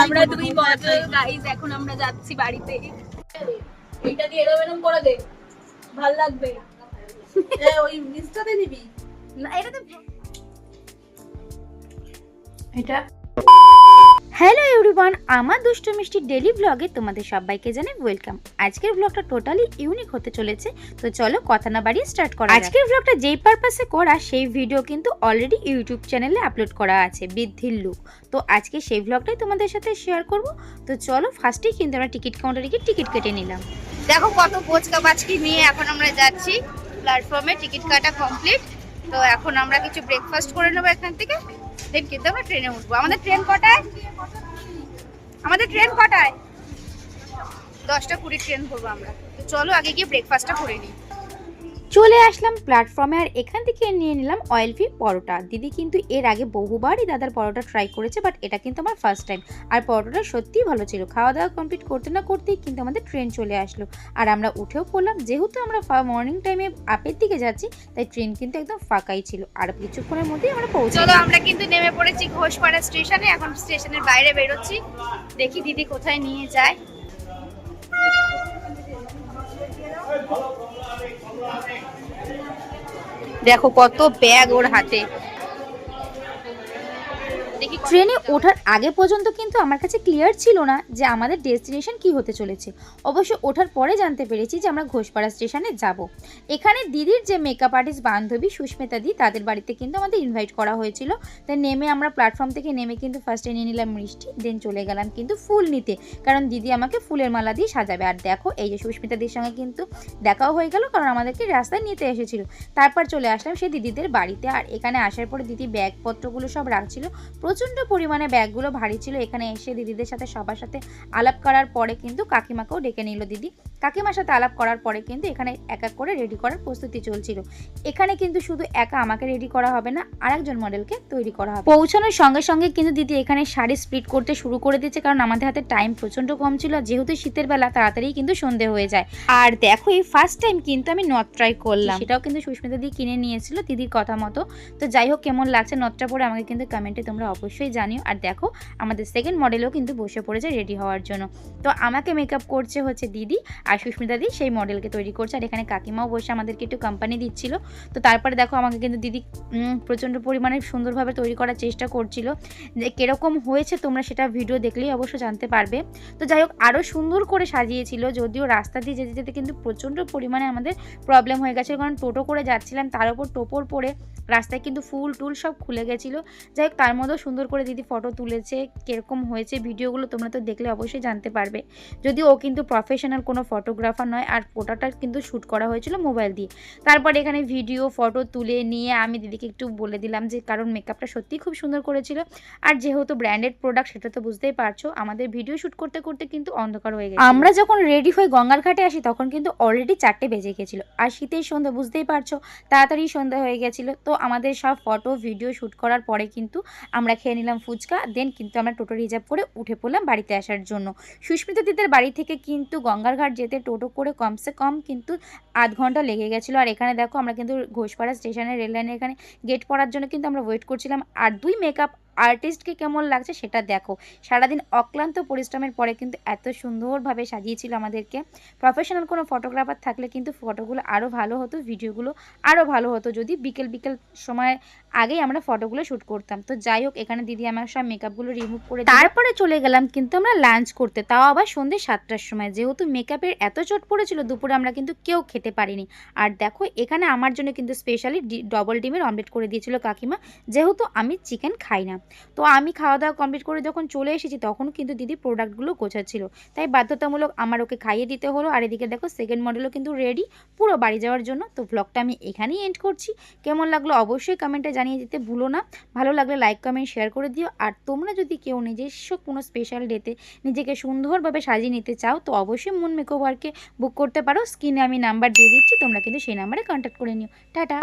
আমরা দুই বছর গাইস, এখন আমরা যাচ্ছি বাড়িতে। এটা দিয়ে এরকম করে দে, ভাল লাগবে। ওই মিষ্টিতে নিবি না, এটা হ্যালো এভরিওয়ান, আমার দুষ্টু মিষ্টি ডেলি ব্লগে তোমাদের সবাইকে জানাই ওয়েলকাম। আজকের ব্লগটা টোটালি ইউনিক হতে চলেছে, তো চলো কথা না বাড়িয়ে স্টার্ট করা। আজকের ব্লগটা যেই পারপাসে করা সেই ভিডিও কিন্তু অলরেডি ইউটিউব চ্যানেলে আপলোড করা আছে, বৃদ্ধির লুক। তো আজকে সেই ব্লগটাই তোমাদের সাথে শেয়ার করব। তো চলো ফার্স্টেই কিন্তু আমরা টিকিট কাউন্টারে গিয়ে টিকিট কেটে নিলাম। দেখো কত বোচকা বাচকি নিয়ে এখন আমরা যাচ্ছি প্ল্যাটফর্মে, টিকিট কাটা কমপ্লিট। তো এখন আমরা কিছু ব্রেকফাস্ট করে নেবো এখান থেকে, দেন কিন্তু আমরা ট্রেনে উঠবো। আমাদের ট্রেন কটায়? 10:20 ট্রেন ধরবো আমরা। তো চলো আগে গিয়ে ব্রেকফাস্টটা করে নিই। চলে আসলাম প্ল্যাটফর্মে, আর এখান থেকে নিয়ে নিলাম অয়েল ফ্রি পরোটা। দিদি কিন্তু এর আগে বহুবারই দাদার পরোটা ট্রাই করেছে, বাট এটা কিন্তু আমার ফার্স্ট টাইম। আর পরোটাটা সত্যিই ভালো ছিল। খাওয়া দাওয়া কমপ্লিট করতে না করতেই কিন্তু আমাদের ট্রেন চলে আসলো, আর আমরা উঠেও পড়লাম। যেহেতু আমরা মর্নিং টাইমে আপের দিকে যাচ্ছি, তাই ট্রেন কিন্তু একদম ফাঁকাই ছিল। আর কিছুক্ষণের মধ্যেই আমরা পৌঁছে চলো আমরা কিন্তু নেমে পড়েছি ঘোষপাড়া স্টেশনে। এখন স্টেশনের বাইরে বেরোচ্ছি, দেখি দিদি কোথায় নিয়ে যায়। দেখো কত ব্যাগ ওর হাতে। ট্রেনে ওঠার আগে পর্যন্ত কিন্তু আমার কাছে ক্লিয়ার ছিল না যে আমাদের ডেস্টিনেশন কি হতে চলেছে। অবশ্য ওঠার পরে জানতে পেরেছি যে আমরা ঘোষপাড়া স্টেশনে যাব। এখানে দিদির যে মেকআপ আর্টিস্ট বান্ধবী সুস্মিতা দি, তাদের বাড়িতে কিন্তু আমাদের ইনভাইট করা হয়েছিল। তাই নেমে আমরা প্ল্যাটফর্ম থেকে নেমে কিন্তু ফার্স্টে নিয়ে নিলাম মিষ্টি, দেন চলে গেলাম কিন্তু ফুল নিতে, কারণ দিদি আমাকে ফুলের মালা দিয়ে সাজাবে। আর দেখো এই যে সুস্মিতা দির সঙ্গে কিন্তু দেখাও হয়ে গেল, কারণ আমাদেরকে রাস্তায় নিতে এসেছিল। তারপর চলে আসলাম সেই দিদিদের বাড়িতে। আর এখানে আসার পরে দিদি ব্যাগপত্রগুলো সব রাখছিল, প্রচণ্ড পরিমাণে ব্যাগগুলো ভারী ছিল। এখানে এসে দিদিদের সাথে সবার সাথে আলাপ করার পরে কিন্তু কাকিমাকেও ডেকে নিল দিদি। কাকিমার সাথে আলাপ করার পরে কিন্তু এখানে এক এক করে রেডি করার প্রস্তুতি চলছিল। এখানে কিন্তু শুধু একা আমাকে রেডি করা হবে না, আরেকজন মডেলকে তৈরি করা হবে। পৌঁছানোর সঙ্গে সঙ্গে কিন্তু দিদি এখানে শাড়ি স্প্লিট করতে শুরু করে দিয়েছে, কারণ আমাদের হাতে টাইম প্রচণ্ড কম ছিল। যেহেতু শীতের বেলা, তাড়াতাড়ি কিন্তু সন্ধে হয়ে যায়। আর দেখো এই ফার্স্ট টাইম কিন্তু আমি নথ ট্রাই করলাম, সেটাও কিন্তু সুস্মিতা দি কিনে নিয়েছিল দিদির কথা মতো। তো যাই হোক, কেমন লাগছে নথটা পরে আমাকে কিন্তু কমেন্টে তোমরা অবশ্যই জানিও। আর দেখো আমাদের সেকেন্ড মডেলও কিন্তু বসে পড়েছে রেডি হওয়ার জন্য। তো আমাকে মেকআপ করছে হচ্ছে দিদি, আর সুস্মিতা দি সেই মডেলকে তৈরি করছে। আর এখানে কাকিমাও বসে আমাদেরকে একটু কোম্পানি দিচ্ছিল। তো তারপরে দেখো আমাকে কিন্তু দিদি প্রচণ্ড পরিমাণে সুন্দরভাবে তৈরি করার চেষ্টা করছিল। যে কীরকম হয়েছে তোমরা সেটা ভিডিও দেখলেই অবশ্য জানতে পারবে। তো যাই হোক, আরও সুন্দর করে সাজিয়েছিল। যদিও রাস্তা দিয়ে যেতে যেতে কিন্তু প্রচণ্ড পরিমাণে আমাদের প্রবলেম হয়ে গেছিলো, কারণ টোটো করে যাচ্ছিলাম, তার উপর টোপর পরে রাস্তায় কিন্তু ফুল টুল সব খুলে গেছিলো। যাই হোক, তার মধ্যেও সুন্দর করে দিদি ফটো তুলেছে। কীরকম হয়েছে ভিডিওগুলো তোমরা তো দেখলে অবশ্যই জানতে পারবে। যদিও ও কিন্তু প্রফেশনাল কোনো ফটোগ্রাফার নয়, আর ফটোটা কিন্তু শ্যুট করা হয়েছিল মোবাইল দিয়ে। তারপর এখানে ভিডিও ফটো তুলে নিয়ে আমি দিদিকে একটু বলে দিলাম যে, কারণ মেকআপটা সত্যিই খুব সুন্দর করেছিল। আর যেহেতু ব্র্যান্ডেড প্রোডাক্ট, সেটা তো বুঝতেই পারছো, আমাদের ভিডিও শ্যুট করতে করতে কিন্তু অন্ধকার হয়ে গেছে। আমরা যখন রেডি হয়ে গঙ্গার ঘাটে আসি, তখন কিন্তু অলরেডি 4টে বেজে গেছিলো। আর শীতের সন্ধ্যা, বুঝতেই পারছো, তাড়াতাড়ি সন্ধ্যা হয়ে গেছিলো। তো আমাদের সব ফটো ভিডিও শ্যুট করার পরে কিন্তু আমরা খেয়ে নিলাম ফুচকা, দেন কিন্তু আমরা টোটো রিজার্ভ করে উঠে পড়লাম বাড়িতে আসার জন্য। সুস্মিতা দিদির বাড়ি থেকে কিন্তু গঙ্গার ঘাট যেতে টোটো করে কমসে কম কিন্তু আধ ঘন্টা লেগে গেছিলো। আর এখানে দেখো আমরা কিন্তু ঘোষপাড়া স্টেশনের রেল লাইনের এখানে গেট পড়ার জন্য কিন্তু আমরা ওয়েট করছিলাম। আর দুই মেকআপ আর্টিস্টকে কেমন লাগছে সেটা দেখো। সারাদিন অক্লান্ত পরিশ্রমের পরে কিন্তু এত সুন্দরভাবে সাজিয়েছিল আমাদেরকে। প্রফেশনাল কোনো ফটোগ্রাফার থাকলে কিন্তু ফটোগুলো আরও ভালো হতো, ভিডিওগুলো আরও ভালো হতো, যদি বিকেল সময় আগেই আমরা ফটোগুলো শ্যুট করতাম। তো যাই হোক, এখানে দিদি আমার সব মেকআপগুলো রিমুভ করে তারপরে চলে গেলাম কিন্তু আমরা লাঞ্চ করতে, তাও আবার সন্ধ্যে 7টার সময়। যেহেতু মেকআপের এত চোট পড়েছিল, দুপুরে আমরা কিন্তু কেউ খেতে পারিনি। আর দেখো এখানে আমার জন্য কিন্তু স্পেশালি ডবল ডিমের অমলেট করে দিয়েছিল কাকিমা, যেহেতু আমি চিকেন খাই না। তো আমি খাওয়া দাওয়া কমপ্লিট করে যখন চলে এসেছি, তখন কিন্তু দিদি প্রোডাক্টগুলো গোছাচ্ছিল, তাই বাধ্যতামূলক আমার ওকে খাইয়ে দিতে হলো। আর এদিকে দেখো সেকেন্ড মডেলও কিন্তু রেডি পুরো বাড়ি যাওয়ার জন্য। তো ব্লগটা আমি এখানেই এন্ড করছি। কেমন লাগলো অবশ্যই কমেন্টে জানিয়ে দিতে ভুলো না। ভালো লাগলে লাইক কমেন্ট শেয়ার করে দিও। আর তোমরা যদি কেউ নিজস্ব কোনো স্পেশাল ডেতে নিজেকে সুন্দরভাবে সাজিয়ে নিতে চাও, তো অবশ্যই মুন মেকওভারকে বুক করতে পারো। স্ক্রিনে আমি নাম্বার দিয়ে দিচ্ছি, তোমরা কিন্তু সেই নাম্বারে কন্ট্যাক্ট করে নিও। টাটা।